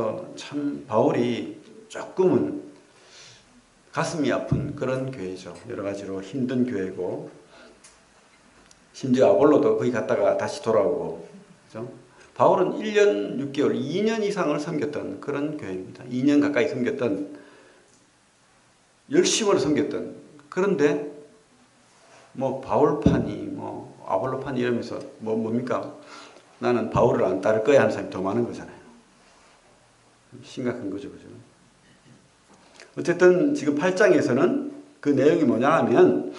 그래서 참 바울이 조금은 가슴이 아픈 그런 교회죠. 여러 가지로 힘든 교회고, 심지어 아볼로도 거기 갔다가 다시 돌아오고, 그죠? 바울은 1년 6개월, 2년 이상을 섬겼던 그런 교회입니다. 2년 가까이 섬겼던, 열심으로 섬겼던. 그런데 뭐 바울파니, 뭐 아볼로파니 이러면서 뭡니까? 나는 바울을 안 따를 거야 하는 사람이 더 많은 거잖아요. 심각한 거죠, 그죠? 어쨌든 지금 8장에서는 그 내용이 뭐냐 하면,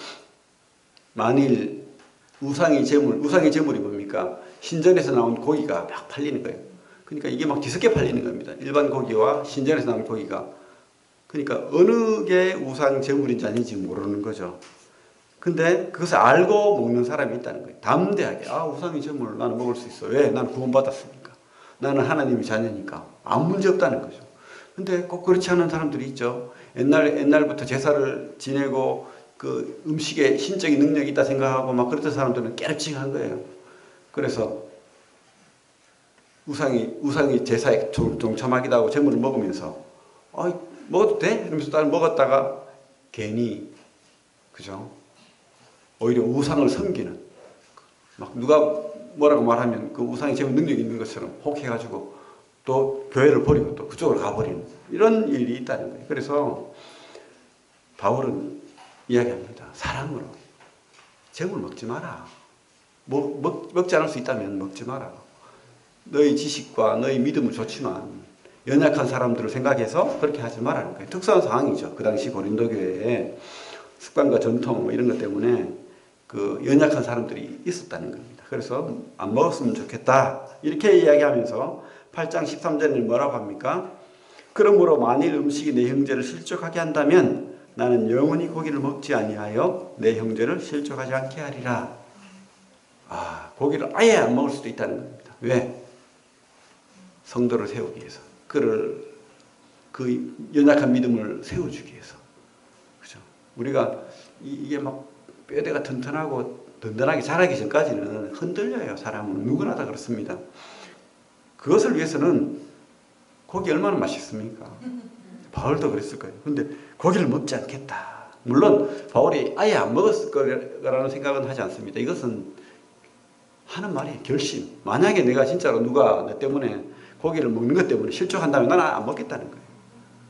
만일 우상의 제물이 뭡니까? 신전에서 나온 고기가 막 팔리는 거예요. 그러니까 이게 막 뒤섞여 팔리는 겁니다. 일반 고기와 신전에서 나온 고기가. 그러니까 어느 게 우상 제물인지 아닌지 모르는 거죠. 근데 그것을 알고 먹는 사람이 있다는 거예요. 담대하게. 아, 우상의 제물을 나는 먹을 수 있어. 왜? 나는 구원받았으니까. 나는 하나님의 자녀니까. 아무 문제 없다는 거죠. 근데 꼭 그렇지 않은 사람들이 있죠. 옛날부터 제사를 지내고 그 음식에 신적인 능력이 있다 생각하고 막 그랬던 사람들은 깨르칭한 거예요. 그래서 우상이 제사에 동참하기도 하고 제물을 먹으면서 먹어도 돼? 이러면서 딸 먹었다가 괜히, 그죠? 오히려 우상을 섬기는, 막 누가 뭐라고 말하면 그 우상이 제물 능력이 있는 것처럼 혹해가지고 또 교회를 버리고 또 그쪽으로 가버리는 이런 일이 있다는 거예요. 그래서 바울은 이야기합니다. 사랑으로 제물 먹지 마라. 먹지 않을 수 있다면 먹지 마라. 너희 지식과 너희 믿음은 좋지만 연약한 사람들을 생각해서 그렇게 하지 말라는 거예요. 특수한 상황이죠. 그 당시 고린도 교회에 습관과 전통 뭐 이런 것 때문에 그 연약한 사람들이 있었다는 겁니다. 그래서 안 먹었으면 좋겠다. 이렇게 이야기하면서 8장 13절에 뭐라고 합니까? 그러므로 만일 음식이 내 형제를 실족하게 한다면 나는 영원히 고기를 먹지 아니하여 내 형제를 실족하지 않게 하리라. 고기를 아예 안 먹을 수도 있다는 겁니다. 왜? 성도를 세우기 위해서. 그 연약한 믿음을 세워주기 위해서. 그죠? 우리가 이게 막 뼈대가 튼튼하고 든든하게 자라기 전까지는 흔들려요. 사람은 누구나 다 그렇습니다. 그것을 위해서는 고기 얼마나 맛있습니까? 바울도 그랬을 거예요. 근데 고기를 먹지 않겠다. 물론 바울이 아예 안 먹었을 거라는 생각은 하지 않습니다. 이것은 하는 말이에요. 결심. 만약에 내가 진짜로 누가 내 때문에 고기를 먹는 것 때문에 실족한다면 나는 안 먹겠다는 거예요.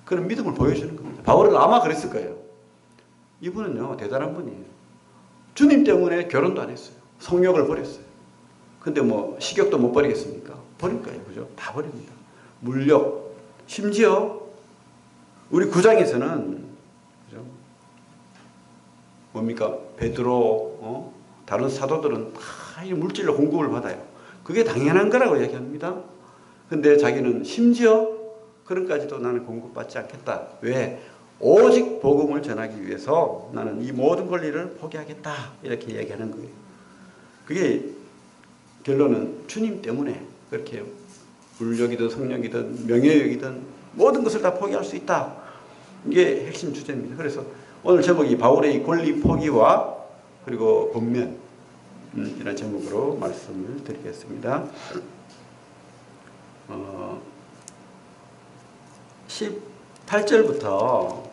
그런 믿음을 보여주는 겁니다. 바울은 아마 그랬을 거예요. 이분은요, 대단한 분이에요. 주님 때문에 결혼도 안 했어요. 성욕을 버렸어요. 근데 뭐 식욕도 못 버리겠습니까? 버릴 거예요. 그죠? 다 버립니다. 물욕. 심지어 우리 구장에서는, 그죠? 뭡니까? 베드로, 다른 사도들은 다 이 물질로 공급을 받아요. 그게 당연한 거라고 얘기합니다. 근데 자기는 심지어 그런까지도 나는 공급받지 않겠다. 왜? 오직 복음을 전하기 위해서 나는 이 모든 권리를 포기하겠다. 이렇게 얘기하는 거예요. 그게 결론은 주님 때문에 그렇게 물욕이든 성욕이든 명예욕이든 모든 것을 다 포기할 수 있다. 이게 핵심 주제입니다. 그래서 오늘 제목이 바울의 권리 포기와 그리고 권면, 이런 제목으로 말씀을 드리겠습니다. 18절부터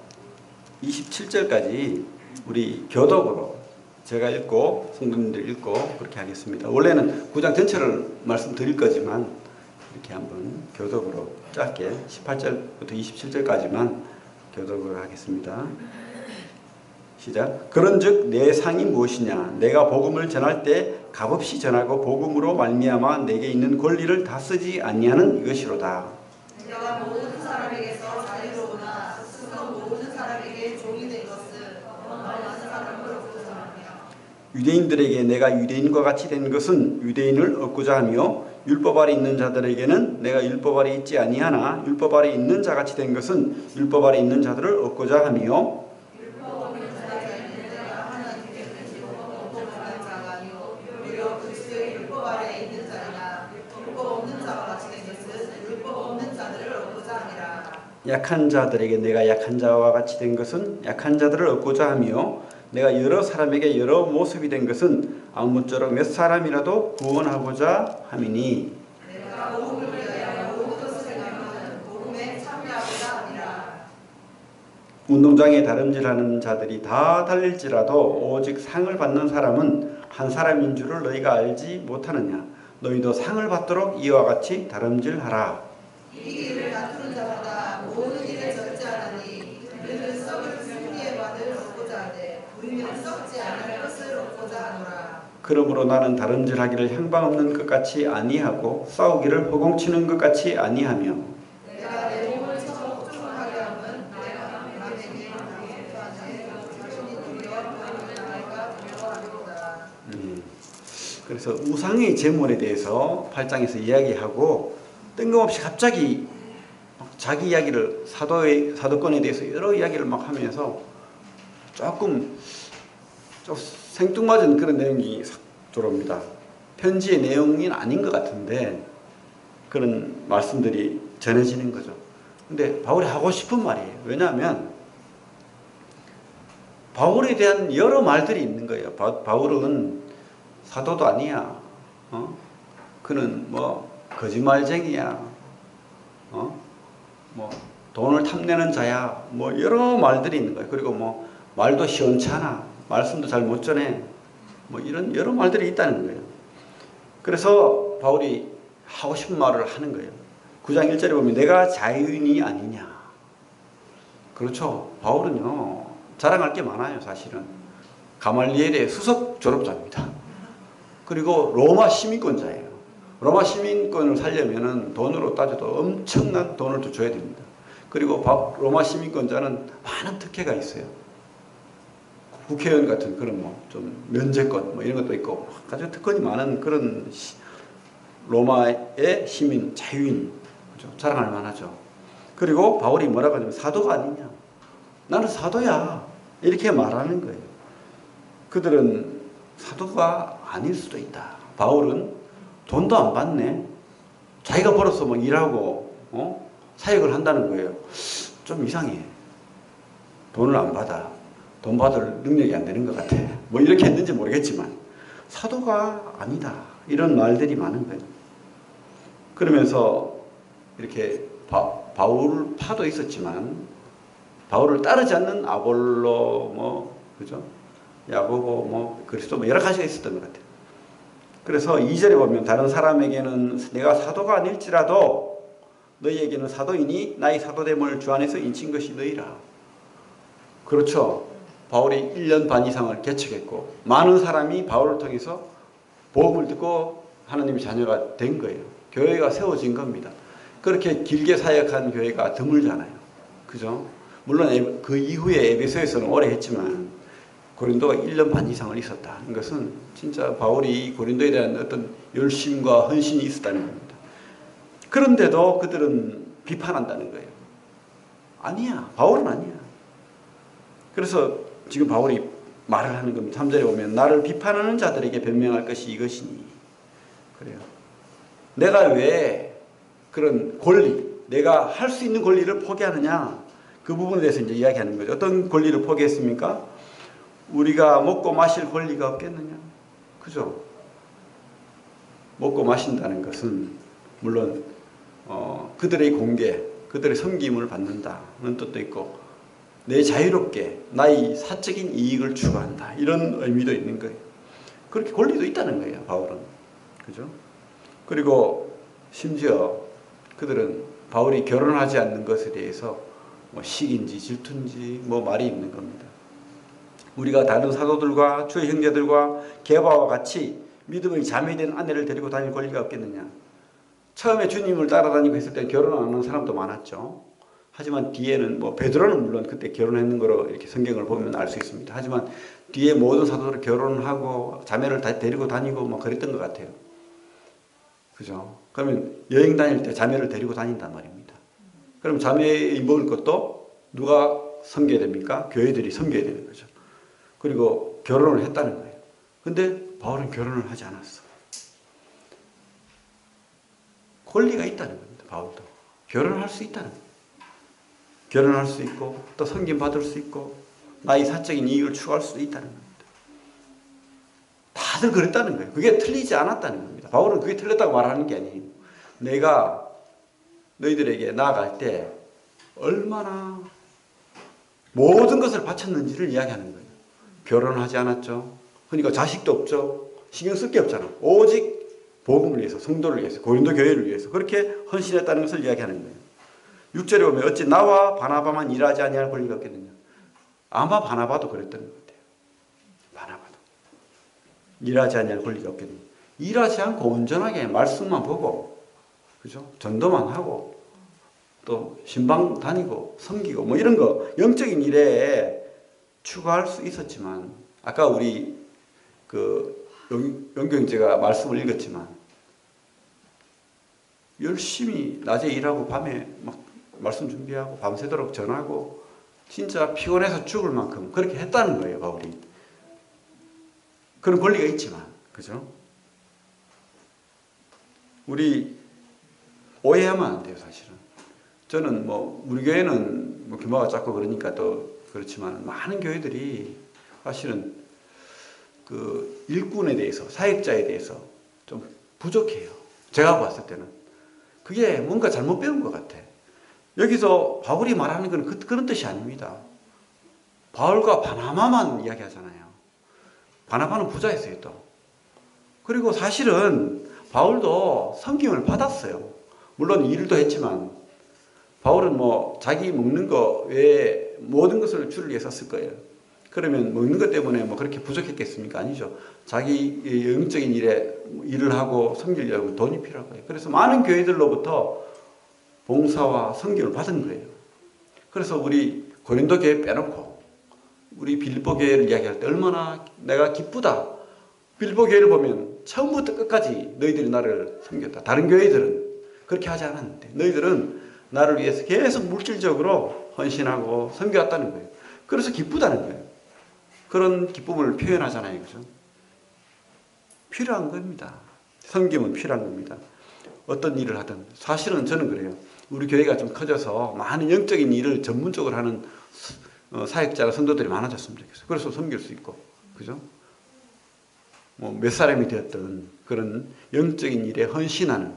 27절까지 우리 교독으로 제가 읽고 성도님들 읽고 그렇게 하겠습니다. 원래는 9장 전체를 말씀드릴 거지만 이렇게 한번 교독으로 짧게 18절부터 27절까지만 교독을 하겠습니다. 시작. 그런즉 내 상이 무엇이냐? 내가 복음을 전할 때 값없이 전하고 복음으로 말미암아 내게 있는 권리를 다 쓰지 아니하는 이것이로다. 내가 모든 사람에게서 자유로우나 스스로 모든 사람에게 종이 된 것은 많은 사람으로부터 전하며 유대인들에게 내가 유대인과 같이 된 것은 유대인을 얻고자 하며 율법 아래 있는 자들에게는 내가 율법 아래 있지 아니하나 율법 아래 있는 자같이 된 것은 율법 아래 있는 자들을 얻고자 하며 율법 없는 자가 있는 자가 하나님께 복음을 자가 아니요 오히려 그리스도의 율법 아래 있는 자나 율법 없는 자와 같이 된 것은 율법 없는 자들을 얻고자 함이라. 약한 자들에게 내가 약한 자와 같이 된 것은 약한 자들을 얻고자 하며 내가 여러 사람에게 여러 모습이 된 것은 아무쪼록 몇 사람이라도 구원하고자 함이니. 내가 복음을 위하여 모든 것을 행하면 복음 운동장에 다름질하는 자들이 다 달릴지라도 오직 상을 받는 사람은 한 사람인 줄을 너희가 알지 못하느냐. 너희도 상을 받도록 이와 같이 다름질하라. 이 길을 다투는 자마다 모든 일에 절제하나니 그는 썩을 승리의 맛을 얻고자 하되 우리는 썩지 않을 것을 얻고자 하노라. 그러므로 나는 다름질하기를 향방 없는 것 같이 아니하고 싸우기를 허공치는 것 같이 아니하며 내가 내 몸을 적중하게 하면 내가 남에게 당하지 자신이 두려워 당할까 두려워하리로다. 그래서 우상의 제물에 대해서 8장에서 이야기하고 뜬금없이 갑자기 자기 이야기를 사도권에 대해서 여러 이야기를 막 하면서 조금 좀 생뚱맞은 그런 내용이 싹 들어옵니다. 편지의 내용이 아닌 것 같은데 그런 말씀들이 전해지는 거죠. 근데 바울이 하고 싶은 말이에요. 왜냐하면 바울에 대한 여러 말들이 있는 거예요. 바울은 사도도 아니야. 그는 뭐 거짓말쟁이야. 뭐 돈을 탐내는 자야. 뭐 여러 말들이 있는 거예요. 그리고 뭐 말도 시원찮아. 말씀도 잘 못 전해. 뭐 이런 여러 말들이 있다는 거예요. 그래서 바울이 하고 싶은 말을 하는 거예요. 9장 1절에 보면 내가 자유인이 아니냐. 그렇죠. 바울은요. 자랑할 게 많아요. 사실은. 가말리엘의 수석 졸업자입니다. 그리고 로마 시민권자예요. 로마 시민권을 살려면 돈으로 따져도 엄청난 돈을 또 줘야 됩니다. 그리고 로마 시민권자는 많은 특혜가 있어요. 국회의원 같은 그런 뭐 좀 면제권 뭐 이런 것도 있고 아주 특권이 많은 그런 로마의 시민 자유인 그렇죠? 자랑할 만하죠. 그리고 바울이 뭐라고 하냐면 사도가 아니냐. 나는 사도야. 이렇게 말하는 거예요. 그들은 사도가 아닐 수도 있다. 바울은 돈도 안 받네. 자기가 벌어서 막 일하고 사역을 한다는 거예요. 좀 이상해. 돈을 안 받아. 돈 받을 능력이 안 되는 것 같아. 뭐 이렇게 했는지 모르겠지만 사도가 아니다. 이런 말들이 많은 거예요. 그러면서 이렇게 바울파도 있었지만 바울을 따르지 않는 아볼로 뭐 그죠? 야고보 뭐 그리스도 뭐 여러 가지가 있었던 것 같아요. 그래서 2절에 보면 다른 사람에게는 내가 사도가 아닐지라도 너희에게는 사도이니 나의 사도됨을 주 안에서 인친 것이 너희라. 그렇죠. 바울이 1년 반 이상을 개척했고 많은 사람이 바울을 통해서 복음을 듣고 하나님의 자녀가 된 거예요. 교회가 세워진 겁니다. 그렇게 길게 사역한 교회가 드물잖아요. 그죠? 물론 그 이후에 에베소에서는 오래 했지만 고린도가 1년 반 이상을 있었다는 것은 진짜 바울이 고린도에 대한 어떤 열심과 헌신이 있었다는 겁니다. 그런데도 그들은 비판한다는 거예요. 아니야. 바울은 아니야. 그래서 지금 바울이 말을 하는 겁니다. 3절에 보면 나를 비판하는 자들에게 변명할 것이 이것이니. 그래요. 내가 왜 그런 권리, 내가 할 수 있는 권리를 포기하느냐. 그 부분에 대해서 이제 이야기하는 거죠. 어떤 권리를 포기했습니까? 우리가 먹고 마실 권리가 없겠느냐. 그죠? 먹고 마신다는 것은 물론 그들의 공개, 그들의 섬김을 받는다는 뜻도 있고 내 자유롭게 나의 사적인 이익을 추구한다. 이런 의미도 있는 거예요. 그렇게 권리도 있다는 거예요. 바울은. 그죠? 그리고 심지어 그들은 바울이 결혼하지 않는 것에 대해서 뭐 시기인지 질투인지 뭐 말이 있는 겁니다. 우리가 다른 사도들과 주의 형제들과 게바와 같이 믿음의 자매된 아내를 데리고 다닐 권리가 없겠느냐. 처음에 주님을 따라다니고 했을 때 결혼 안 하는 사람도 많았죠. 하지만 뒤에는 뭐 베드로는 물론 그때 결혼했는 거로 이렇게 성경을 보면 알 수 있습니다. 하지만 뒤에 모든 사도들 결혼하고 자매를 다 데리고 다니고 뭐 그랬던 것 같아요. 그죠? 그러면 여행 다닐 때 자매를 데리고 다닌단 말입니다. 그럼 자매 먹을 것도 누가 섬겨야 됩니까? 교회들이 섬겨야 되는 거죠. 그리고 결혼을 했다는 거예요. 근데 바울은 결혼을 하지 않았어. 권리가 있다는 겁니다. 바울도. 결혼할 수 있다는 거예요. 결혼할 수 있고 또 섬김 받을 수 있고 나의 사적인 이익을 추구할 수 있다는 겁니다. 다들 그랬다는 거예요. 그게 틀리지 않았다는 겁니다. 바울은 그게 틀렸다고 말하는 게 아니에요. 내가 너희들에게 나아갈 때 얼마나 모든 것을 바쳤는지를 이야기하는 거예요. 결혼하지 않았죠. 그러니까 자식도 없죠. 신경 쓸 게 없잖아. 오직 복음을 위해서, 성도를 위해서, 고린도 교회를 위해서 그렇게 헌신했다는 것을 이야기하는 거예요. 6절에 보면 어찌 나와 바나바만 일하지 아니할 권리가 없겠느냐. 아마 바나바도 그랬던 것 같아요. 바나바도 일하지 아니할 권리가 없겠느냐. 일하지 않고 온전하게 말씀만 보고, 그죠? 전도만 하고, 또 신방 다니고 섬기고 뭐 이런 거 영적인 일에 추가할 수 있었지만, 아까 우리 그 영경제가 말씀을 읽었지만 열심히 낮에 일하고 밤에 막 말씀 준비하고 밤새도록 전하고 진짜 피곤해서 죽을 만큼 그렇게 했다는 거예요, 바울이. 그런 권리가 있지만, 그죠? 우리 오해하면 안 돼요, 사실은. 저는 뭐 우리 교회는 뭐 규모가 작고 그러니까 또 그렇지만 많은 교회들이 사실은 그 일꾼에 대해서, 사역자에 대해서 좀 부족해요. 제가 봤을 때는 그게 뭔가 잘못 배운 것 같아. 여기서 바울이 말하는 건 그런 뜻이 아닙니다. 바울과 바나바만 이야기하잖아요. 바나바는 부자였어요, 또. 그리고 사실은 바울도 섬김을 받았어요. 물론 일도 했지만 바울은 뭐 자기 먹는 거 외에 모든 것을 주를 위해 썼을 거예요. 그러면 먹는 것 때문에 뭐 그렇게 부족했겠습니까? 아니죠. 자기 영적인 일을 하고 섬기려면 돈이 필요한 거예요. 그래서 많은 교회들로부터 봉사와 섬김을 받은 거예요. 그래서 우리 고린도 교회 빼놓고 우리 빌립보 교회를 이야기할 때 얼마나 내가 기쁘다. 빌립보 교회를 보면 처음부터 끝까지 너희들이 나를 섬겼다. 다른 교회들은 그렇게 하지 않았는데 너희들은 나를 위해서 계속 물질적으로 헌신하고 섬겨왔다는 거예요. 그래서 기쁘다는 거예요. 그런 기쁨을 표현하잖아요. 그죠? 필요한 겁니다. 섬김은 필요한 겁니다. 어떤 일을 하든. 사실은 저는 그래요. 우리 교회가 좀 커져서 많은 영적인 일을 전문적으로 하는 사역자나 선도들이 많아졌으면 좋겠어요. 그래서 섬길 수 있고. 그죠? 뭐 몇 사람이 되었든 그런 영적인 일에 헌신하는,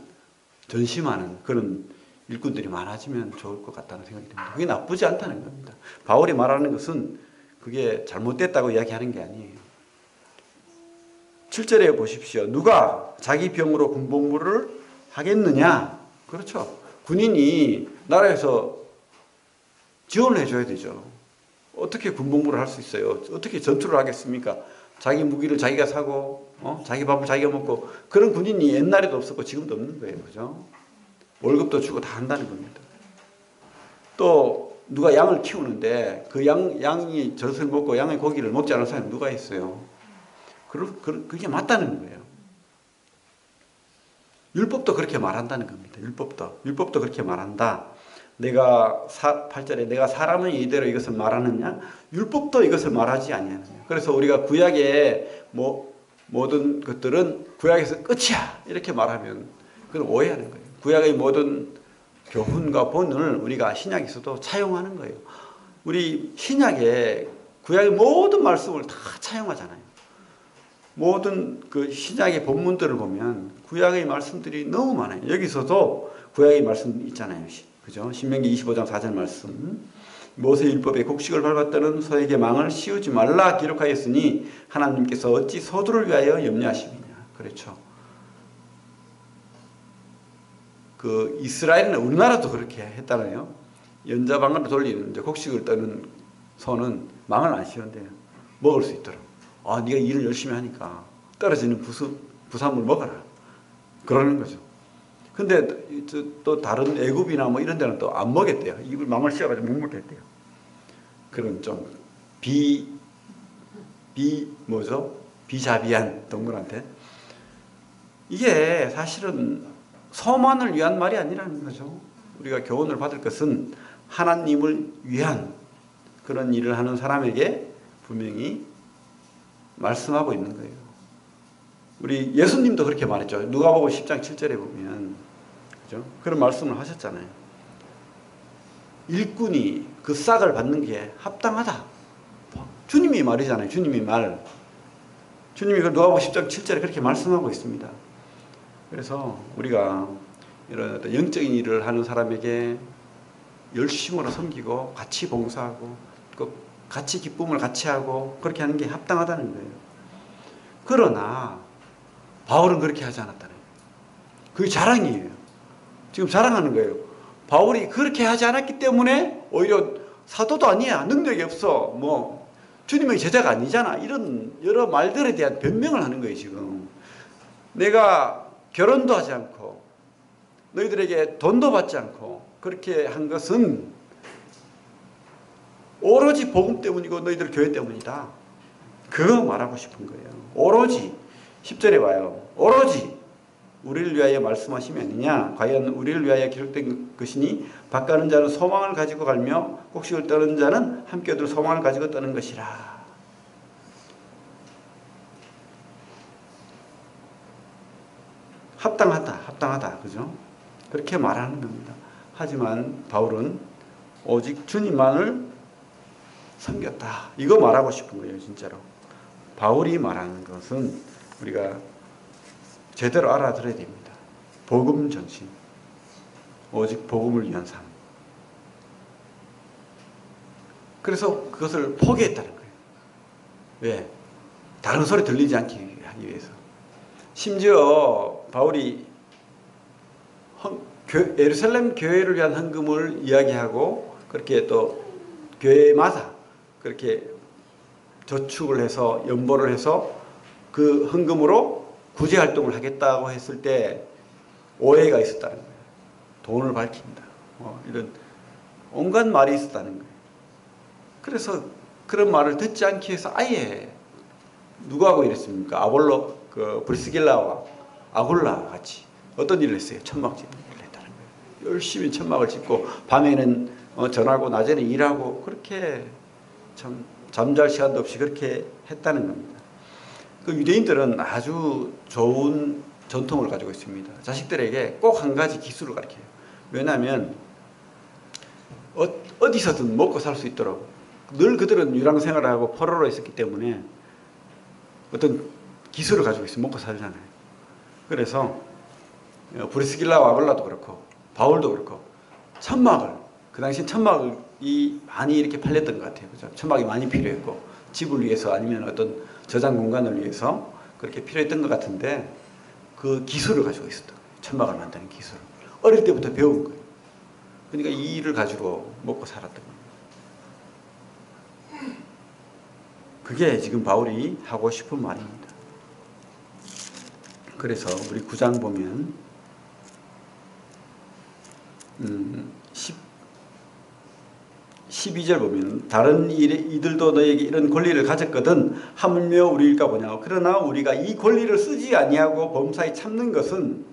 전심하는 그런 일꾼들이 많아지면 좋을 것 같다는 생각이 듭니다. 그게 나쁘지 않다는 겁니다. 바울이 말하는 것은 그게 잘못됐다고 이야기하는 게 아니에요. 7절에 보십시오. 누가 자기 병으로 군복무를 하겠느냐? 그렇죠. 군인이 나라에서 지원을 해줘야 되죠. 어떻게 군복무를 할 수 있어요? 어떻게 전투를 하겠습니까? 자기 무기를 자기가 사고, 자기 밥을 자기가 먹고, 그런 군인이 옛날에도 없었고 지금도 없는 거예요. 그죠? 월급도 주고 다 한다는 겁니다. 또 누가 양을 키우는데 그 양이 젖을 먹고 양의 고기를 먹지 않은 사람이 누가 있어요? 그게 맞다는 거예요. 율법도 그렇게 말한다는 겁니다. 율법도 그렇게 말한다. 8절에 내가 사람의 이대로 이것을 말하느냐? 율법도 이것을 말하지 아니하느냐. 그래서 우리가 구약의 모든 것들은 구약에서 끝이야 이렇게 말하면 그건 오해하는 거예요. 구약의 모든 교훈과 본을 우리가 신약에서도 차용하는 거예요. 우리 신약에 구약의 모든 말씀을 다 차용하잖아요. 모든 그 신약의 본문들을 보면 구약의 말씀들이 너무 많아요. 여기서도 구약의 말씀 있잖아요. 그죠? 신명기 25장 4절 말씀. 모세율법에 곡식을 밟았다는 소에게 망을 씌우지 말라 기록하였으니 하나님께서 어찌 소들을 위하여 염려하시느냐. 그렇죠. 그 이스라엘이나 우리나라도 그렇게 했잖아요. 연자방아를 돌리는 이제 곡식을 떠는 소는 망을 안 씌운대요. 먹을 수 있도록. 아, 네가 일을 열심히 하니까 떨어지는 부산물 먹어라. 그러는 거죠. 근데 또 다른 애굽이나 뭐 이런 데는 또 안 먹였대요. 입을 망을 씌워가지고 못 먹겠대요. 그런 좀 비자비한 동물한테. 이게 사실은 소만을 위한 말이 아니라는 거죠. 우리가 교훈을 받을 것은 하나님을 위한 그런 일을 하는 사람에게 분명히 말씀하고 있는 거예요. 우리 예수님도 그렇게 말했죠. 누가복음 10장 7절에 보면 그죠? 그런 말씀을 하셨잖아요. 일꾼이 그 싹을 받는 게 합당하다. 주님이 말이잖아요. 주님이 그 누가복음 10장 7절에 그렇게 말씀하고 있습니다. 그래서 우리가 이런 어떤 영적인 일을 하는 사람에게 열심으로 섬기고 같이 봉사하고 같이 기쁨을 같이 하고 그렇게 하는 게 합당하다는 거예요. 그러나 바울은 그렇게 하지 않았다는 거예요. 그게 자랑이에요. 지금 자랑하는 거예요. 바울이 그렇게 하지 않았기 때문에 오히려 사도도 아니야, 능력이 없어, 뭐 주님의 제자가 아니잖아, 이런 여러 말들에 대한 변명을 하는 거예요. 지금 내가 결혼도 하지 않고 너희들에게 돈도 받지 않고 그렇게 한 것은 오로지 복음 때문이고 너희들 교회 때문이다. 그거 말하고 싶은 거예요. 오로지 10절에 봐요. 오로지 우리를 위하여 말씀하심이 아니냐. 과연 우리를 위하여 기록된 것이니 밭가는 자는 소망을 가지고 갈며 곡식을 떠는 자는 함께 얻을 소망을 가지고 떠는 것이라. 합당하다. 그죠? 그렇게 말하는 겁니다. 하지만 바울은 오직 주님만을 섬겼다. 이거 말하고 싶은 거예요. 진짜로. 바울이 말하는 것은 우리가 제대로 알아들어야 됩니다. 복음 정신. 오직 복음을 위한 삶. 그래서 그것을 포기했다는 거예요. 왜? 다른 소리 들리지 않기 하기 위해서. 심지어 바울이 예루살렘 교회를 위한 헌금을 이야기하고 그렇게 또 교회마다 그렇게 저축을 해서 연보를 해서 그 헌금으로 구제 활동을 하겠다고 했을 때 오해가 있었다는 거예요. 돈을 밝힌다. 이런 온갖 말이 있었다는 거예요. 그래서 그런 말을 듣지 않기 위해서 아예 누구하고 이랬습니까? 아볼로, 브리스길라와 아굴라 같이 어떤 일을 했어요? 천막 짓는 일을 했다는 거예요. 열심히 천막을 짓고 밤에는 전하고 낮에는 일하고 그렇게 참 잠잘 시간도 없이 그렇게 했다는 겁니다. 그 유대인들은 아주 좋은 전통을 가지고 있습니다. 자식들에게 꼭 한 가지 기술을 가르쳐요. 왜냐하면 어디서든 먹고 살 수 있도록 늘 그들은 유랑생활을 하고 포로로 있었기 때문에 어떤 기술을 가지고 있으면 먹고 살잖아요. 그래서 브리스길라와 아굴라도 그렇고 바울도 그렇고 천막을, 그 당시 천막이 많이 이렇게 팔렸던 것 같아요. 그죠? 천막이 많이 필요했고 집을 위해서 아니면 어떤 저장 공간을 위해서 그렇게 필요했던 것 같은데 그 기술을 가지고 있었던 거예요. 천막을 만드는 기술을 어릴 때부터 배운 거예요. 그러니까 이 일을 가지고 먹고 살았던 겁니다. 그게 지금 바울이 하고 싶은 말입니다. 그래서 우리 9장 보면 12절 보면 다른 이들도 너에게 이런 권리를 가졌거든 하물며 우리일까 보냐고. 그러나 우리가 이 권리를 쓰지 아니하고 범사에 참는 것은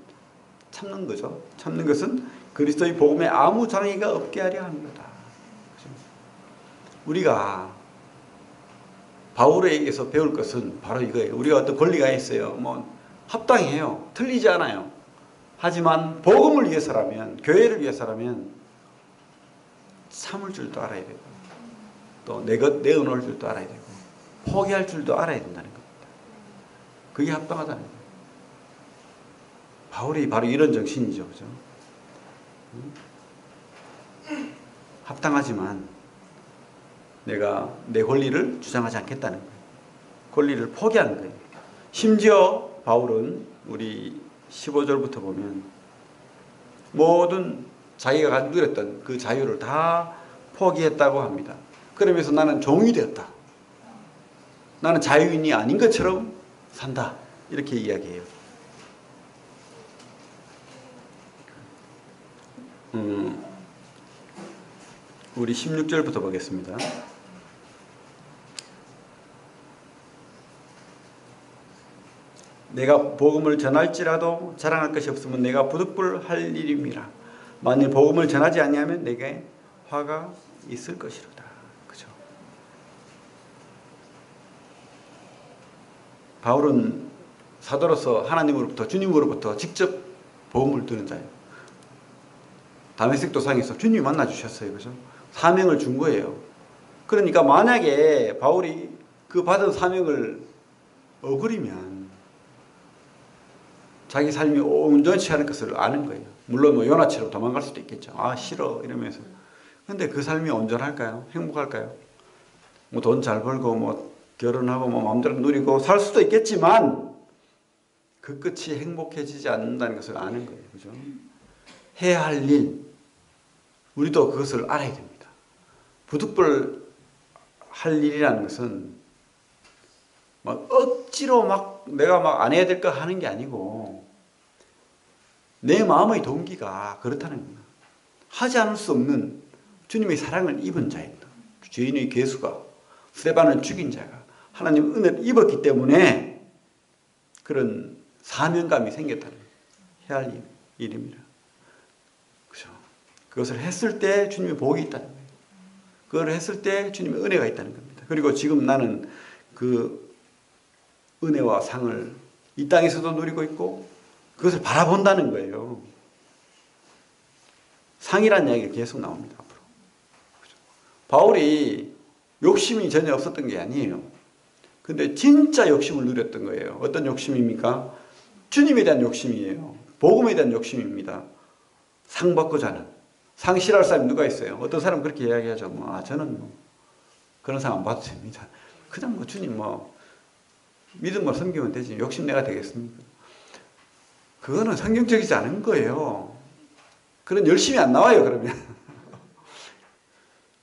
그리스도의 복음에 아무 장애가 없게 하려 하는 거다. 우리가 바울에게서 배울 것은 바로 이거예요. 우리가 어떤 권리가 있어요. 뭐 합당해요. 틀리지 않아요. 하지만 복음을 위해서라면, 교회를 위해서라면 참을 줄도 알아야 되고 또 내어놓을 줄도 알아야 되고 포기할 줄도 알아야 된다는 겁니다. 그게 합당하다는 거예요. 바울이 바로 이런 정신이죠. 그죠? 합당하지만 내가 내 권리를 주장하지 않겠다는 거예요. 권리를 포기하는 거예요. 심지어 바울은 우리 15절부터 보면 모든 자기가 누렸던 그 자유를 다 포기했다고 합니다. 그러면서 나는 종이 되었다. 나는 자유인이 아닌 것처럼 산다. 이렇게 이야기해요. 우리 16절부터 보겠습니다. 내가 복음을 전할지라도 자랑할 것이 없으면 내가 부득불할 일임이라. 만일 복음을 전하지 아니하면 내게 화가 있을 것이로다. 그죠? 바울은 사도로서 하나님으로부터 주님으로부터 직접 복음을 듣는 자예요. 다메섹 도상에서 주님이 만나 주셨어요. 그죠? 사명을 준 거예요. 그러니까 만약에 바울이 그 받은 사명을 어그리면 자기 삶이 온전치 않을 것을 아는 거예요. 물론 뭐 요나처럼 도망갈 수도 있겠죠. 아 싫어 이러면서. 근데 그 삶이 온전할까요? 행복할까요? 뭐 돈 잘 벌고 뭐 결혼하고 뭐 마음대로 누리고 살 수도 있겠지만 그 끝이 행복해지지 않는다는 것을 아는 거예요. 그죠? 해야 할 일, 우리도 그것을 알아야 됩니다. 부득불 할 일이라는 것은 막 억지로 막 내가 막 안 해야 될 거 하는 게 아니고 내 마음의 동기가 그렇다는 겁니다. 하지 않을 수 없는 주님의 사랑을 입은 자입니다. 죄인의 괴수가 스데반을 죽인 자가 하나님 은혜를 입었기 때문에 그런 사명감이 생겼다는 거예요. 해야 할 일입니다. 그죠? 그것을 했을 때 주님의 복이 있다는 거예요. 그걸 했을 때 주님의 은혜가 있다는 겁니다. 그리고 지금 나는 그 은혜와 상을 이 땅에서도 누리고 있고 그것을 바라본다는 거예요. 상이라는 이야기가 계속 나옵니다. 앞으로. 그죠? 바울이 욕심이 전혀 없었던 게 아니에요. 근데 진짜 욕심을 누렸던 거예요. 어떤 욕심입니까? 주님에 대한 욕심이에요. 복음에 대한 욕심입니다. 상 받고자 하는. 상 싫어할 사람이 누가 있어요? 어떤 사람은 그렇게 이야기하죠. 저는 그런 상 안 받아도 됩니다. 그냥 주님 믿음으로 섬기면 되지. 욕심내가 되겠습니까? 그거는 성경적이지 않은 거예요. 그런 열심이 안 나와요, 그러면.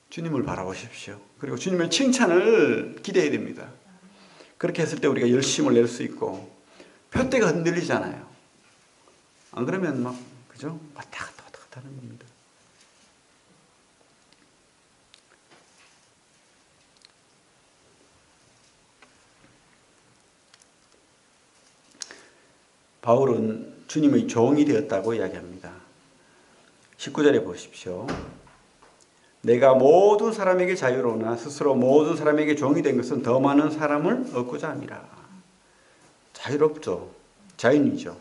주님을 바라보십시오. 그리고 주님의 칭찬을 기대해야 됩니다. 그렇게 했을 때 우리가 열심을 낼 수 있고, 표대가 흔들리잖아요. 안 그러면 그죠? 왔다 갔다 하는 겁니다. 바울은 주님의 종이 되었다고 이야기합니다. 19절에 보십시오. 내가 모든 사람에게 자유로우나 스스로 모든 사람에게 종이 된 것은 더 많은 사람을 얻고자 함이라. 자유롭죠. 자연이죠.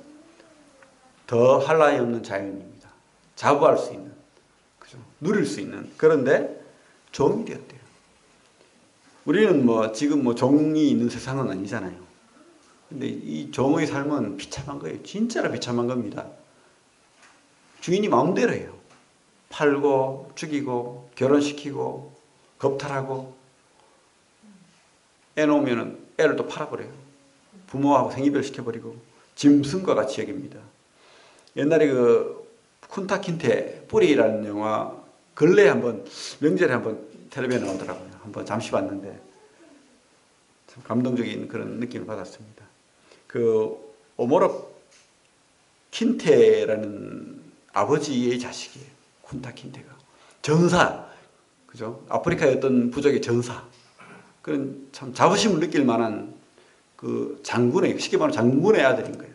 더 할 나위 없는 자연입니다. 자부할 수 있는, 그죠? 누릴 수 있는. 그런데 종이 되었대요. 우리는 지금 종이 있는 세상은 아니잖아요. 근데 이 종의 삶은 비참한 거예요. 진짜로 비참한 겁니다. 주인이 마음대로 해요. 팔고 죽이고 결혼시키고 겁탈하고 애 놓으면 애를 또 팔아버려요. 부모하고 생이별 시켜버리고 짐승과 같이 여깁니다. 옛날에 그 쿤타킨테 뿌리라는 영화 근래에 한번 명절에 한번 텔레비전에 나오더라고요. 한번 잠시 봤는데 참 감동적인 그런 느낌을 받았습니다. 그 오모로 킨테라는 아버지의 자식이에요. 쿤타 킨테가 전사, 그죠? 아프리카의 어떤 부족의 전사. 그런 참 자부심을 느낄 만한 그 장군의, 쉽게 말하면 장군의 아들인 거예요.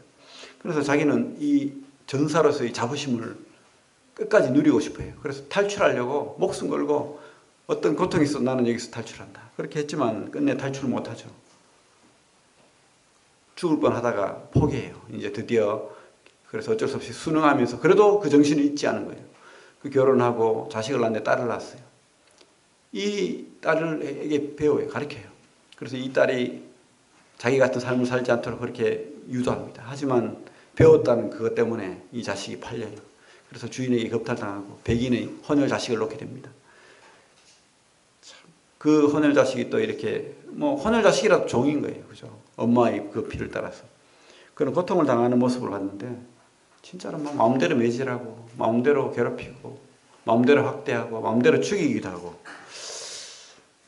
그래서 자기는 이 전사로서의 자부심을 끝까지 누리고 싶어요. 그래서 탈출하려고 목숨 걸고 어떤 고통이 있어 나는 여기서 탈출한다. 그렇게 했지만 끝내 탈출을 못하죠. 죽을 뻔하다가 포기해요. 이제 드디어 그래서 어쩔 수 없이 순응하면서 그래도 그 정신을 잊지 않은 거예요. 그 결혼하고 자식을 낳는데 딸을 낳았어요. 이 딸에게 배워요. 가르쳐요. 그래서 이 딸이 자기 같은 삶을 살지 않도록 그렇게 유도합니다. 하지만 배웠다는 그것 때문에 이 자식이 팔려요. 그래서 주인에게 겁탈당하고 백인의 헌혈 자식을 놓게 됩니다. 그 헌혈 자식이 또 이렇게 헌혈 자식이라도 종인 거예요. 그죠? 엄마의 그 피를 따라서. 그런 고통을 당하는 모습을 봤는데 진짜로 마음대로 매질하고 마음대로 괴롭히고 마음대로 학대하고 마음대로 죽이기도 하고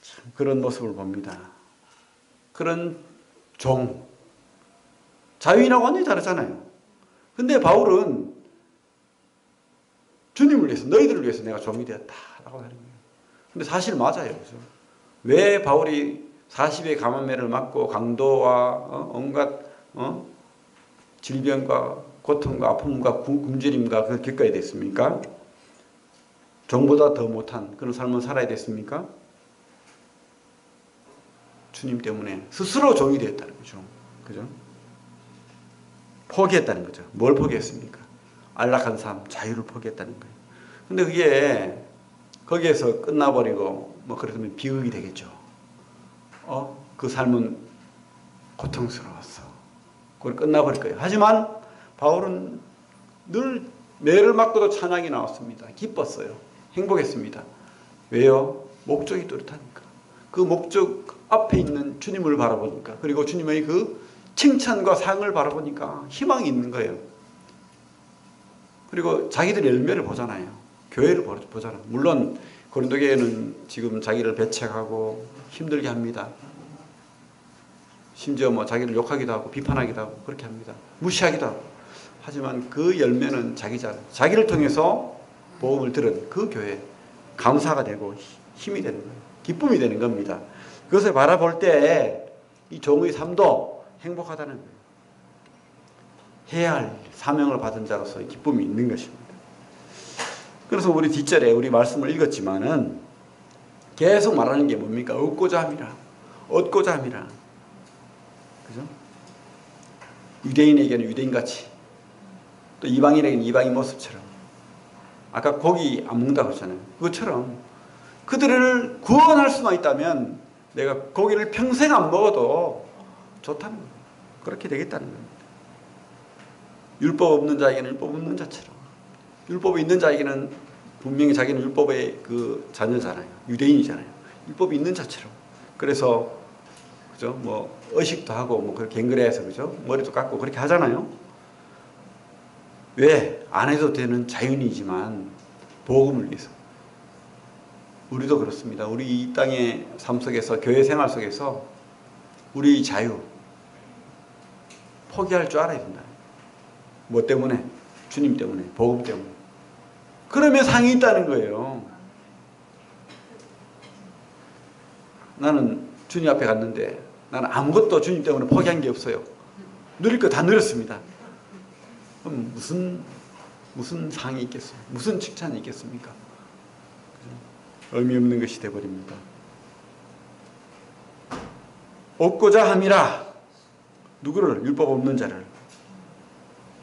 참 그런 모습을 봅니다. 그런 종. 자유인하고 완전히 다르잖아요. 근데 바울은 주님을 위해서 너희들을 위해서 내가 종이 되었다라고 하는 거예요. 근데 사실 맞아요. 그죠? 왜 바울이 40의 가만매를 맞고 강도와 온갖 질병과 고통과 아픔과 굶주림과 그걸 겪어야 됐습니까? 종보다 더 못한 그런 삶을 살아야 됐습니까? 주님 때문에 스스로 종이 되었다는 거죠. 그죠? 포기했다는 거죠. 뭘 포기했습니까? 안락한 삶, 자유를 포기했다는 거예요. 근데 그게 거기에서 끝나버리고 그러면 비극이 되겠죠. 그 삶은 고통스러웠어. 그걸 끝나버릴 거예요. 하지만 바울은 늘 매를 맞고도 찬양이 나왔습니다. 기뻤어요. 행복했습니다. 왜요? 목적이 뚜렷하니까. 그 목적 앞에 있는 주님을 바라보니까, 그리고 주님의 그 칭찬과 상을 바라보니까 희망이 있는 거예요. 그리고 자기들의 열매를 보잖아요. 교회를 보잖아요. 물론 고린도 교회는 지금 자기를 배척하고 힘들게 합니다. 심지어 뭐 자기를 욕하기도 하고 비판하기도 하고 그렇게 합니다. 무시하기도 하고. 하지만 그 열매는 자기를 통해서 복음을 들은 그 교회 감사가 되고 힘이 되는 거예요. 기쁨이 되는 겁니다. 그것을 바라볼 때 이 종의 삶도 행복하다는 거예요. 해야 할 사명을 받은 자로서의 기쁨이 있는 것입니다. 그래서 우리 뒷절에 우리 말씀을 읽었지만은 계속 말하는 게 뭡니까? 얻고자 함이라. 얻고자 함이라. 그죠? 유대인에게는 유대인같이, 또 이방인에게는 이방인 모습처럼, 아까 고기 안 먹는다고 했잖아요. 그것처럼 그들을 구원할 수만 있다면 내가 고기를 평생 안 먹어도 좋다는 거예요. 그렇게 되겠다는 겁니다. 율법 없는 자에게는 율법 없는 자처럼, 율법이 있는 자에게는 분명히 자기는 율법의 그 자녀잖아요. 유대인이잖아요. 율법이 있는 자처럼. 그래서 그죠? 뭐 의식도 하고 뭐 그렇게 갱그레해서 그죠? 머리도 깎고 그렇게 하잖아요. 왜? 안 해도 되는 자연이지만 복음을 위해서. 우리도 그렇습니다. 우리 이 땅의 삶 속에서, 교회 생활 속에서 우리 자유 포기할 줄 알아야 된다. 뭐 때문에? 주님 때문에, 복음 때문에. 그러면 상이 있다는 거예요. 나는 주님 앞에 갔는데 나는 아무것도 주님 때문에 포기한 게 없어요. 누릴 거 다 누렸습니다. 그럼 무슨 상이 있겠어요? 무슨 칭찬이 있겠습니까? 의미 없는 것이 되어버립니다. 얻고자 함이라. 누구를? 율법 없는 자를.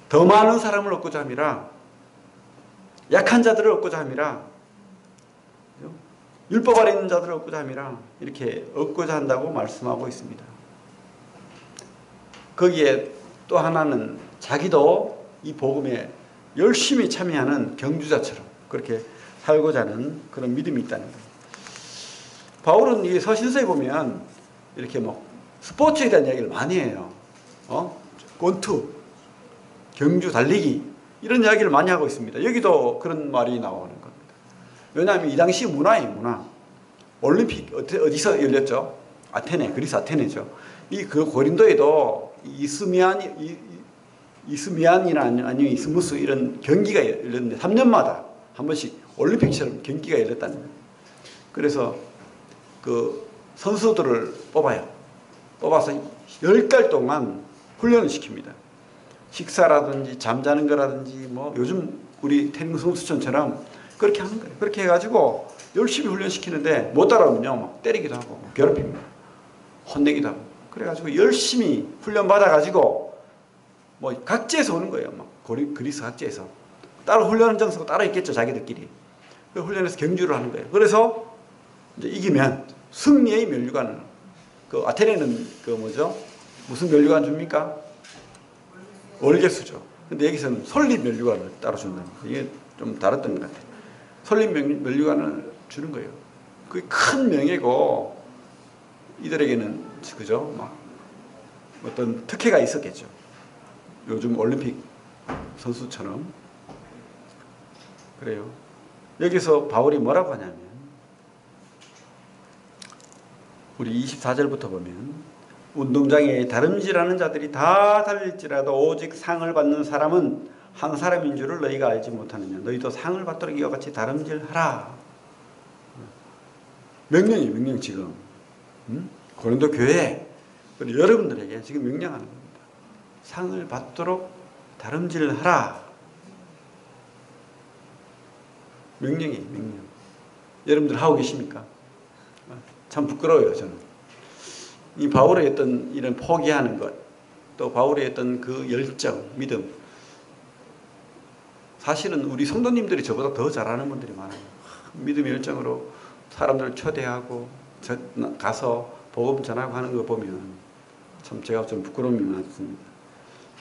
더 많은 사람을 얻고자 함이라. 약한 자들을 얻고자 함이라. 율법 아래 있는 자들을 얻고자 함이라. 이렇게 얻고자 한다고 말씀하고 있습니다. 거기에 또 하나는 자기도 이 복음에 열심히 참여하는 경주자처럼 그렇게 살고자 하는 그런 믿음이 있다는 거예요. 바울은 이 서신서에 보면 이렇게 뭐 스포츠에 대한 이야기를 많이 해요. 권투, 경주, 달리기 이런 이야기를 많이 하고 있습니다. 여기도 그런 말이 나오는 겁니다. 왜냐하면 이 당시 문화예요, 문화. 올림픽 어디서 열렸죠? 아테네, 그리스 아테네죠. 그 고린도에도 이스미안이나 아니면 이스무스 이런 경기가 열렸는데 3년마다 한 번씩 올림픽처럼 경기가 열렸다는 거예요. 그래서 그 선수들을 뽑아서 10달 동안 훈련을 시킵니다. 식사라든지 잠자는 거라든지 뭐 요즘 우리 태릉 선수촌처럼 그렇게 하는 거예요. 그렇게 해가지고 열심히 훈련시키는데 못 따라오면요 막 때리기도 하고 괴롭힙니다. 혼내기도 하고 그래가지고 열심히 훈련 받아가지고 뭐 각지에서 오는 거예요. 막 그리스 각지에서 따로 훈련 장소가 따로 있겠죠, 자기들끼리. 그 훈련해서 경주를 하는 거예요. 그래서 이제 이기면 승리의 면류관을, 그 아테네는 그 뭐죠? 무슨 면류관 줍니까? 월계수죠. 근데 여기서는 설립 면류관을 따로 준다는 거예요. 이게 좀 다랐던 것 같아요. 설립 면류관을 주는 거예요. 그게 큰 명예고 이들에게는 그죠? 막 어떤 특혜가 있었겠죠. 요즘 올림픽 선수처럼. 그래요. 여기서 바울이 뭐라고 하냐면 우리 24절부터 보면 운동장에 다름질하는 자들이 다 달릴지라도 오직 상을 받는 사람은 한 사람인 줄을 너희가 알지 못하느냐. 너희도 상을 받도록 이와 같이 다름질하라. 명령이에요. 명령 지금. 고린도 교회 여러분들에게 지금 명령하는 겁니다. 상을 받도록 다름질하라. 명령이에요. 명령. 여러분들 하고 계십니까? 참 부끄러워요. 저는. 이 바울의 어떤 이런 포기하는 것, 또 바울의 어떤 그 열정, 믿음. 사실은 우리 성도님들이 저보다 더 잘하는 분들이 많아요. 믿음의 열정으로 사람들을 초대하고 가서 복음 전하고 하는 거 보면 참 제가 좀 부끄러움이 많습니다.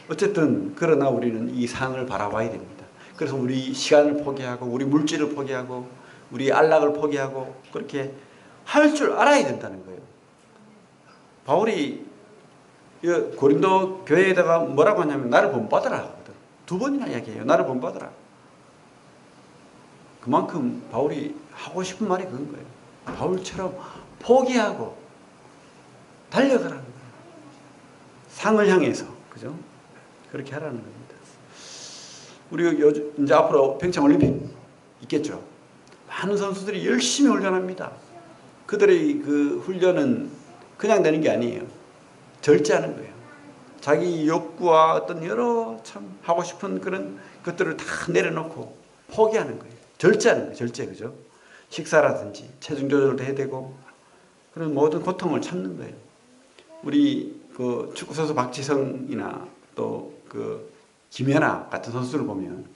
어쨌든 그러나 우리는 이 상을 바라봐야 됩니다. 그래서 우리 시간을 포기하고 우리 물질을 포기하고 우리 안락을 포기하고 그렇게 할 줄 알아야 된다는 거예요. 바울이 고린도 교회에다가 뭐라고 하냐면 나를 본받아라 하거든. 2번이나 이야기해요. 나를 본받아라. 그만큼 바울이 하고 싶은 말이 그건 거예요. 바울처럼 포기하고 달려가라는 거예요. 상을 향해서. 그죠? 그렇게 하라는 겁니다. 우리 이제 앞으로 평창올림픽 있겠죠. 많은 선수들이 열심히 훈련합니다. 그들의 그 훈련은 그냥 되는 게 아니에요. 절제하는 거예요. 자기 욕구와 어떤 여러 참 하고 싶은 그런 것들을 다 내려놓고 포기하는 거예요. 절제하는 거예요. 절제. 그죠? 식사라든지 체중 조절도 해야 되고 그런 모든 고통을 참는 거예요. 우리 그 축구 선수 박지성이나 또 그 김연아 같은 선수를 보면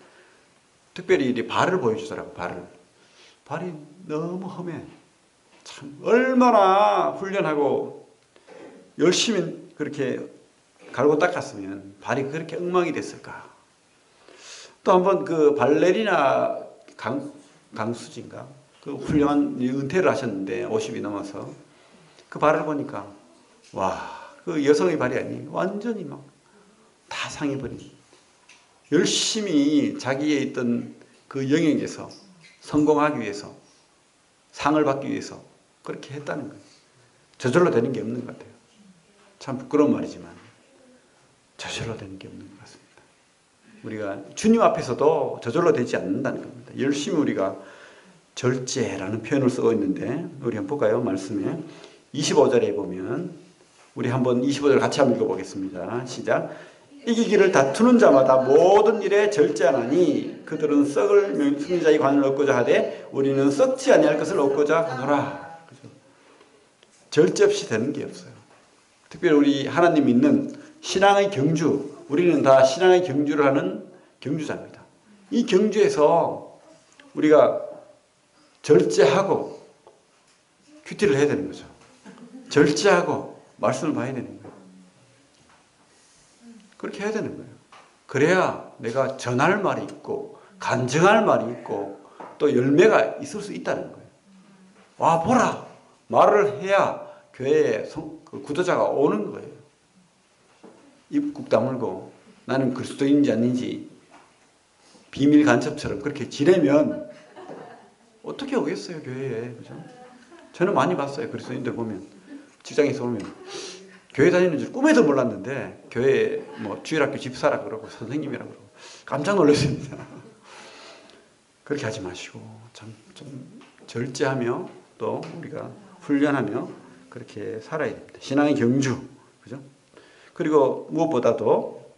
특별히 이 발을 보여주더라고. 발이 너무 험해. 참 얼마나 훈련하고 열심히 그렇게 갈고 닦았으면 발이 그렇게 엉망이 됐을까. 또 한번 그 발레리나 강수진가 그 훌륭한 은퇴를 하셨는데 50이 넘어서 그 발을 보니까 와, 그 여성의 발이 아니에요. 완전히 막 다 상해버린. 열심히 자기의 있던 그 영역에서 성공하기 위해서 상을 받기 위해서 그렇게 했다는 거예요. 저절로 되는 게 없는 것 같아요. 참 부끄러운 말이지만 저절로 되는 게 없는 것 같습니다. 우리가 주님 앞에서도 저절로 되지 않는다는 겁니다. 열심히 우리가 절제라는 표현을 쓰고 있는데 우리 한번 볼까요? 말씀에 25절에 보면 우리 한번 25절 같이 한번 읽어보겠습니다. 시작. 이기기를 다투는 자마다 모든 일에 절제하나니 그들은 썩을 승리자의 관을 얻고자 하되 우리는 썩지 아니할 것을 얻고자 하노라. 절제 없이 되는 게 없어요. 특별히 우리 하나님 믿는 신앙의 경주, 우리는 다 신앙의 경주를 하는 경주자입니다. 이 경주에서 우리가 절제하고 큐티를 해야 되는 거죠. 절제하고 말씀을 봐야 되는 거예요. 그렇게 해야 되는 거예요. 그래야 내가 전할 말이 있고 간증할 말이 있고 또 열매가 있을 수 있다는 거예요. 와 보라 말을 해야 교회에 구도자가 오는 거예요. 입 꾹 다물고 나는 그리스도인지 아닌지 비밀 간첩처럼 그렇게 지내면 어떻게 오겠어요 교회에. 그죠? 저는 많이 봤어요. 그리스도인들 보면 직장에서 보면 교회 다니는 줄 꿈에도 몰랐는데 교회에 뭐 주일학교 집사라 그러고 선생님이라 그러고 깜짝 놀랐습니다. 그렇게 하지 마시고 좀 절제하며 또 우리가 훈련하며 그렇게 살아야 됩니다. 신앙의 경주. 그죠? 그리고 무엇보다도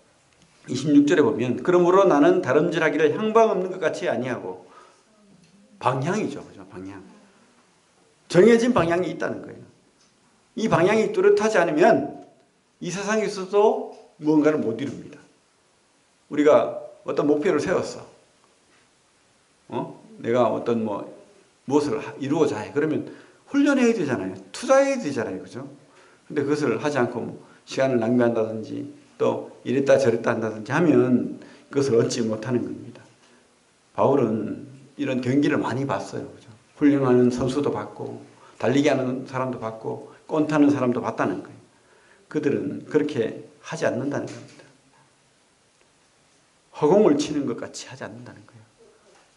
26절에 보면 그러므로 나는 다름질하기를 향방 없는 것 같이 아니하고 방향이죠. 그죠? 방향. 정해진 방향이 있다는 거예요. 이 방향이 뚜렷하지 않으면 이 세상에서도 무언가를 못 이룹니다. 우리가 어떤 목표를 세웠어. 내가 어떤 무엇을 이루고자 해. 그러면 훈련해야 되잖아요. 투자해야 되잖아요. 그죠? 근데 그것을 하지 않고 시간을 낭비한다든지 또 이랬다 저랬다 한다든지 하면 그것을 얻지 못하는 겁니다. 바울은 이런 경기를 많이 봤어요. 그죠? 훈련하는 선수도 봤고 달리기 하는 사람도 봤고 꼰 타는 사람도 봤다는 거예요. 그들은 그렇게 하지 않는다는 겁니다. 허공을 치는 것 같이 하지 않는다는 거예요.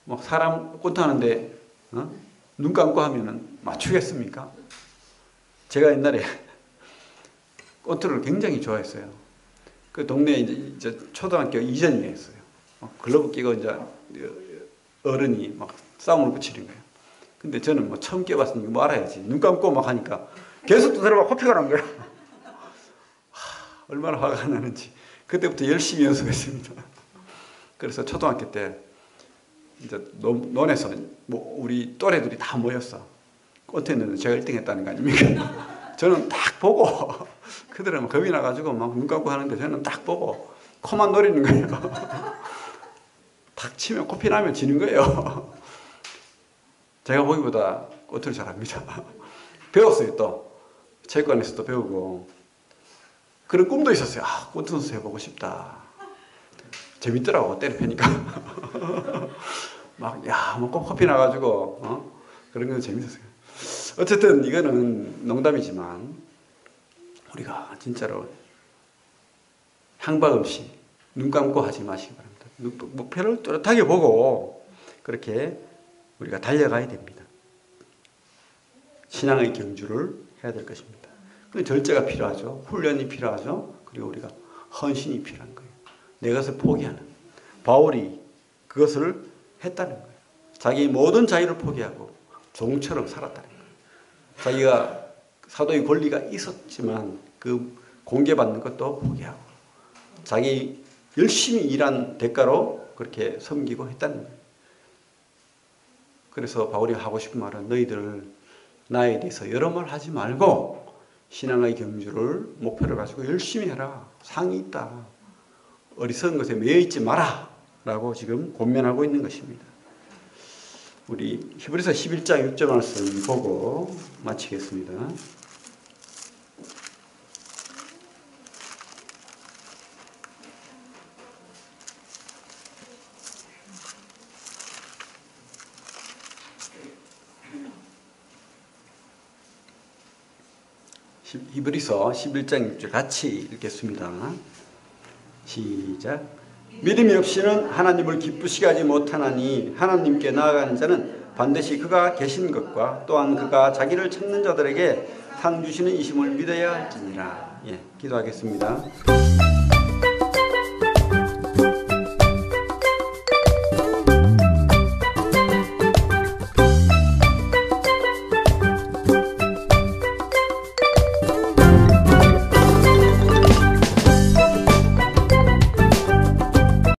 뭐 사람 꼰 타는데 눈 감고 하면은 맞추겠습니까? 제가 옛날에 꼰트를 굉장히 좋아했어요. 그 동네에 이제 초등학교 이전이었어요. 글러브 끼고 이제 어른이 막 싸움을 붙이는 거예요. 근데 저는 뭐 처음 껴봤으니까 뭐 알아야지. 눈 감고 막 하니까 계속 두드려봐 코피가 난 거야. 얼마나 화가 나는지. 그때부터 열심히 연습했습니다. 그래서 초등학교 때 이제 논에서 뭐 우리 또래들이 다 모였어. 꼰트는 제가 1등 했다는 거 아닙니까? 저는 딱 보고 그들은 겁이 나가지고 막 눈 감고 하는데 저는 딱 보고 코만 노리는 거예요. 탁 치면 코피 나면 지는 거예요. 제가 보기보다 꼰트를 잘합니다. 배웠어요. 또 체육관에서도 배우고 그런 꿈도 있었어요. 아, 꼰트 선수 해보고 싶다. 재밌더라고 때려 패니까. 막 야, 뭐 꼭 코피 나가지고 그런 건 재밌었어요. 어쨌든 이거는 농담이지만 우리가 진짜로 향박 없이 눈 감고 하지 마시기 바랍니다. 목표를 뚜렷하게 보고 그렇게 우리가 달려가야 됩니다. 신앙의 경주를 해야 될 것입니다. 근데 절제가 필요하죠. 훈련이 필요하죠. 그리고 우리가 헌신이 필요한 거예요. 내 것을 포기하는. 바울이 그것을 했다는 거예요. 자기 모든 자유를 포기하고 종처럼 살았다는 거예요. 자기가 사도의 권리가 있었지만 그 공개받는 것도 포기하고 자기 열심히 일한 대가로 그렇게 섬기고 했다는 거예요. 그래서 바울이 하고 싶은 말은 너희들 나에 대해서 여러 말 하지 말고 신앙의 경주를 목표로 가지고 열심히 해라. 상이 있다. 어리석은 것에 매여 있지 마라. 라고 지금 권면하고 있는 것입니다. 우리 히브리서 11장 6절 말씀 보고 마치겠습니다. 히브리서 11장 6절 같이 읽겠습니다. 시작. 믿음이 없이는 하나님을 기쁘시게 하지 못하나니 하나님께 나아가는 자는 반드시 그가 계신 것과 또한 그가 자기를 찾는 자들에게 상 주시는 이심을 믿어야 할지니라. 예, 기도하겠습니다.